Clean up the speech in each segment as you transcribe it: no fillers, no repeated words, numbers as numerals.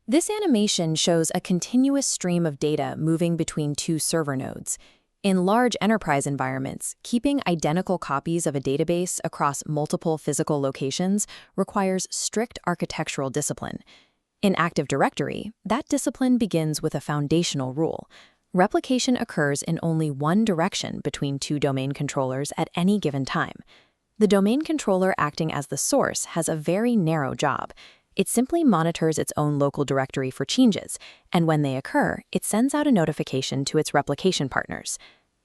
This animation shows a continuous stream of data moving between two server nodes. In large enterprise environments, keeping identical copies of a database across multiple physical locations requires strict architectural discipline. In Active Directory, that discipline begins with a foundational rule. Replication occurs in only one direction between two domain controllers at any given time. The domain controller acting as the source has a very narrow job. It simply monitors its own local directory for changes, and when they occur, it sends out a notification to its replication partners.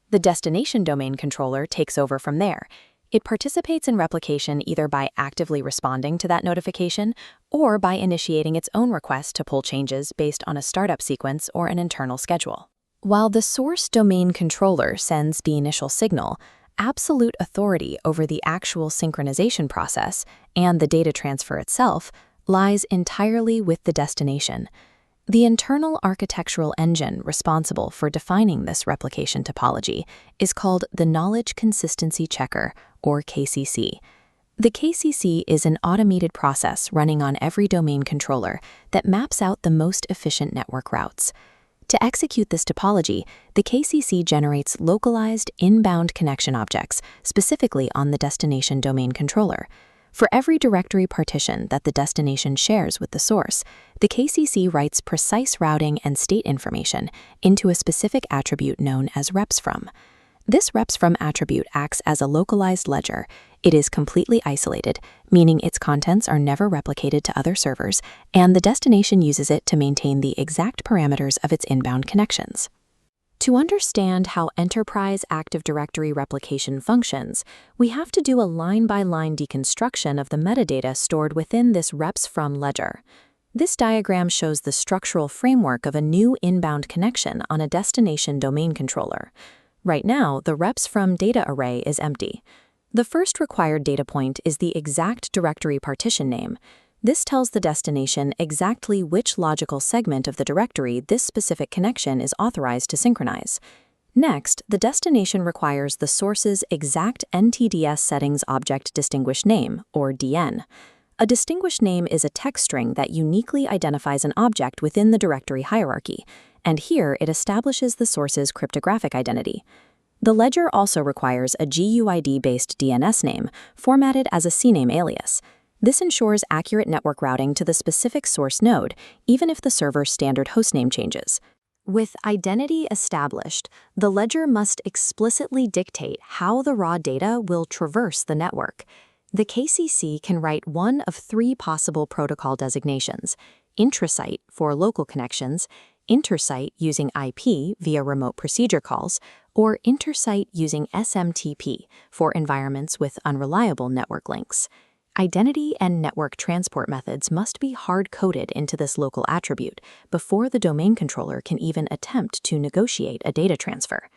The destination domain controller takes over from there. It participates in replication either by actively responding to that notification or by initiating its own request to pull changes based on a startup sequence or an internal schedule. While the source domain controller sends the initial signal, absolute authority over the actual synchronization process and the data transfer itself lies entirely with the destination. The internal architectural engine responsible for defining this replication topology is called the Knowledge Consistency Checker, or KCC. The KCC is an automated process running on every domain controller that maps out the most efficient network routes. To execute this topology, the KCC generates localized inbound connection objects, specifically on the destination domain controller. For every directory partition that the destination shares with the source, the KCC writes precise routing and state information into a specific attribute known as repsfrom. This repsfrom attribute acts as a localized ledger. It is completely isolated, meaning its contents are never replicated to other servers, and the destination uses it to maintain the exact parameters of its inbound connections. To understand how enterprise Active Directory replication functions, we have to do a line-by-line deconstruction of the metadata stored within this repsfrom ledger. This diagram shows the structural framework of a new inbound connection on a destination domain controller. Right now, the repsfrom data array is empty. The first required data point is the exact directory partition name. This tells the destination exactly which logical segment of the directory this specific connection is authorized to synchronize. Next, the destination requires the source's exact NTDS settings object distinguished name, or DN. A distinguished name is a text string that uniquely identifies an object within the directory hierarchy, and here it establishes the source's cryptographic identity. The ledger also requires a GUID-based DNS name, formatted as a CNAME alias. This ensures accurate network routing to the specific source node, even if the server's standard hostname changes. With identity established, the ledger must explicitly dictate how the raw data will traverse the network. The KCC can write one of three possible protocol designations: intrasite for local connections, intersite using IP via remote procedure calls, or intersite using SMTP for environments with unreliable network links. Identity and network transport methods must be hard-coded into this local attribute before the domain controller can even attempt to negotiate a data transfer.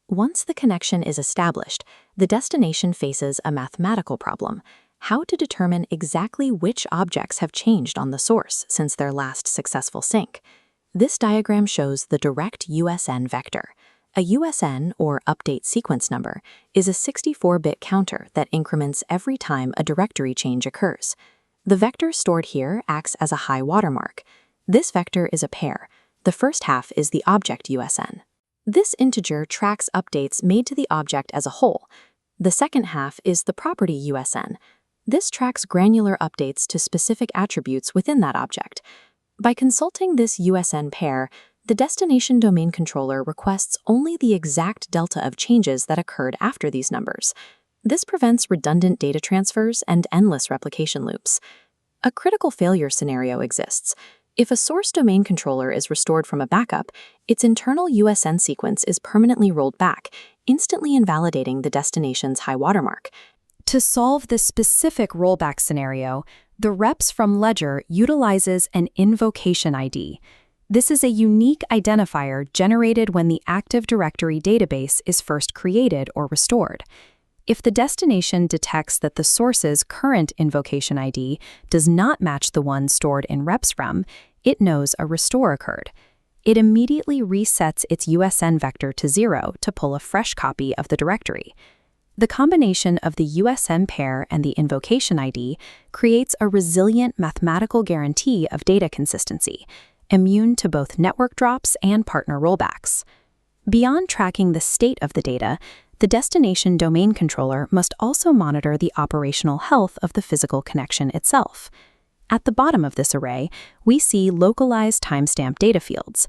Once the connection is established, the destination faces a mathematical problem: how to determine exactly which objects have changed on the source since their last successful sync. This diagram shows the direct USN vector. A USN, or update sequence number, is a 64-bit counter that increments every time a directory change occurs. The vector stored here acts as a high watermark. This vector is a pair. The first half is the object USN. This integer tracks updates made to the object as a whole. The second half is the property USN. This tracks granular updates to specific attributes within that object. By consulting this USN pair, the destination domain controller requests only the exact delta of changes that occurred after these numbers. This prevents redundant data transfers and endless replication loops. A critical failure scenario exists. If a source domain controller is restored from a backup, its internal USN sequence is permanently rolled back, instantly invalidating the destination's high watermark. To solve this specific rollback scenario, the repsfrom ledger utilizes an invocation ID. This is a unique identifier generated when the Active Directory database is first created or restored. If the destination detects that the source's current invocation ID does not match the one stored in repsfrom, it knows a restore occurred. It immediately resets its USN vector to 0 to pull a fresh copy of the directory. The combination of the USN pair and the invocation ID creates a resilient mathematical guarantee of data consistency, immune to both network drops and partner rollbacks. Beyond tracking the state of the data, the destination domain controller must also monitor the operational health of the physical connection itself. At the bottom of this array, we see localized timestamp data fields.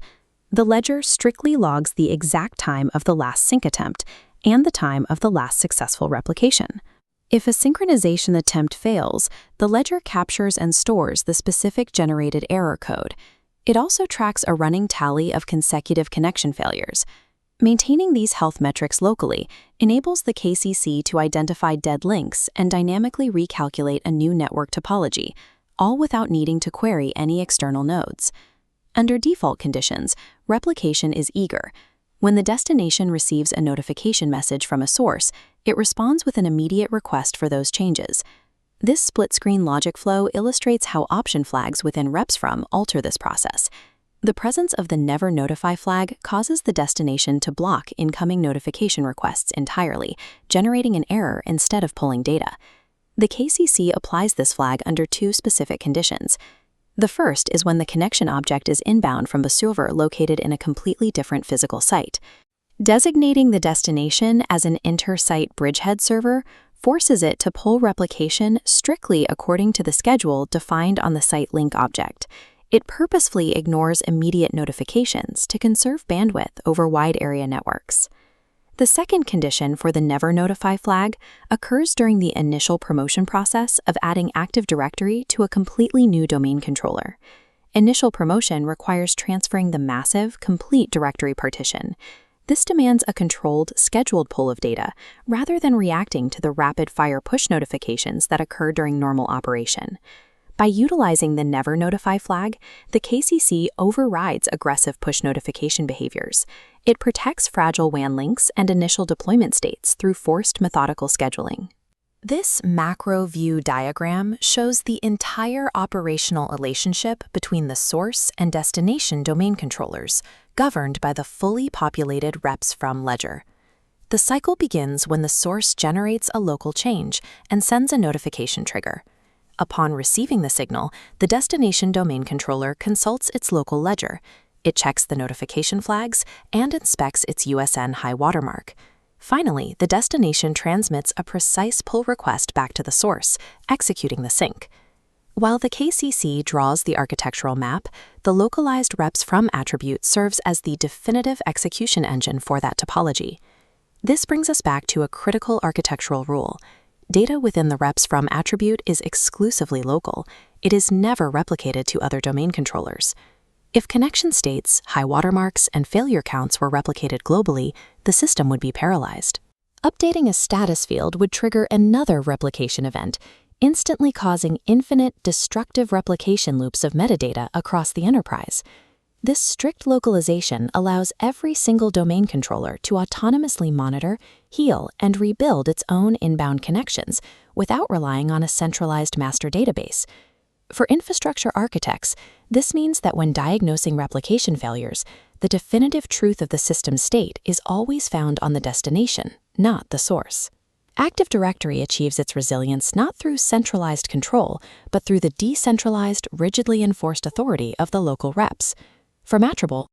The ledger strictly logs the exact time of the last sync attempt and the time of the last successful replication. If a synchronization attempt fails, the ledger captures and stores the specific generated error code. It also tracks a running tally of consecutive connection failures. Maintaining these health metrics locally enables the KCC to identify dead links and dynamically recalculate a new network topology, all without needing to query any external nodes. Under default conditions, replication is eager. When the destination receives a notification message from a source, it responds with an immediate request for those changes. This split-screen logic flow illustrates how option flags within reps_from alter this process. The presence of the Never Notify flag causes the destination to block incoming notification requests entirely, generating an error instead of pulling data. The KCC applies this flag under two specific conditions. The first is when the connection object is inbound from a server located in a completely different physical site. Designating the destination as an inter-site bridgehead server forces it to pull replication strictly according to the schedule defined on the site link object. It purposefully ignores immediate notifications to conserve bandwidth over wide area networks. The second condition for the Never Notify flag occurs during the initial promotion process of adding Active Directory to a completely new domain controller. Initial promotion requires transferring the massive, complete directory partition. This demands a controlled, scheduled pull of data, rather than reacting to the rapid-fire push notifications that occur during normal operation. By utilizing the Never Notify flag, the KCC overrides aggressive push notification behaviors. It protects fragile WAN links and initial deployment states through forced methodical scheduling. This macro view diagram shows the entire operational relationship between the source and destination domain controllers, governed by the fully populated reps_from ledger. The cycle begins when the source generates a local change and sends a notification trigger. Upon receiving the signal, the destination domain controller consults its local ledger. It checks the notification flags and inspects its USN high watermark. Finally, the destination transmits a precise pull request back to the source, executing the sync. While the KCC draws the architectural map, the localized reps_from attribute serves as the definitive execution engine for that topology. This brings us back to a critical architectural rule. Data within the reps_from attribute is exclusively local. It is never replicated to other domain controllers. If connection states, high watermarks, and failure counts were replicated globally, the system would be paralyzed. Updating a status field would trigger another replication event, instantly causing infinite destructive replication loops of metadata across the enterprise. This strict localization allows every single domain controller to autonomously monitor, heal, and rebuild its own inbound connections without relying on a centralized master database. For infrastructure architects, this means that when diagnosing replication failures, the definitive truth of the system state is always found on the destination, not the source. Active Directory achieves its resilience not through centralized control, but through the decentralized, rigidly enforced authority of the local reps. For Matchable,